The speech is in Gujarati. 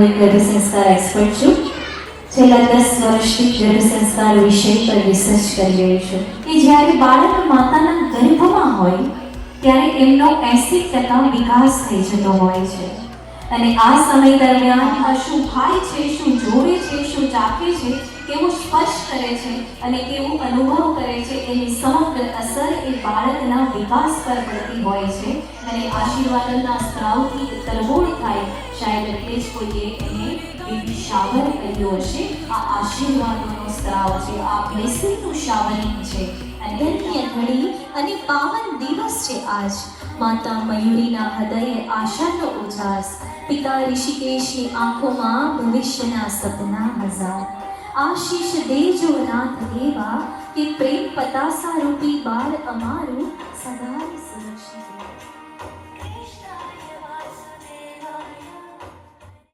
હું એક ગર્ભ સંસ્કાર એક્સપર્ટ છું. છેલ્લા 10 વર્ષથી ગર્ભ સંસ્કાર વિષય પર રિસર્ચ કરી રહી છું કે જ્યારે બાળક માતાના ગર્ભમાં હોય ત્યારે એમનો 80% વિકાસ થઈ જતો હોય છે અને આ સમય દરમિયાન શું થાય છે, શું જોવે છે, શું ચાખે છે, કેવું સ્પર્શ કરે છે અને કેવું અનુભવ કરે છે, એની સમગ્ર અસર એ બાળકના વિકાસ પર પડતી હોય છે અને આશીર્વાદના સ્ત્રાવથી તરબોળ થાય. શાયદ એટલે જ કોઈએ એને બેબી શાવર કહ્યું હશે. આ આશીર્વાદોનો સ્ત્રાવ છે, આ બ્લેસિંગનું શાવરિંગ છે. અનન્ય ઘડી અને પાવન દિવસ છે આજ. માતા મયુરીના હૃદયે આશાનો ઉજાસ, પિતા ઋષિકેશની આંખોમાં ભવિષ્યના સપના હજાર. આશીષ દેજો નાથ દેવા કે પ્રેમ પતાસા રૂપી બાળ અમા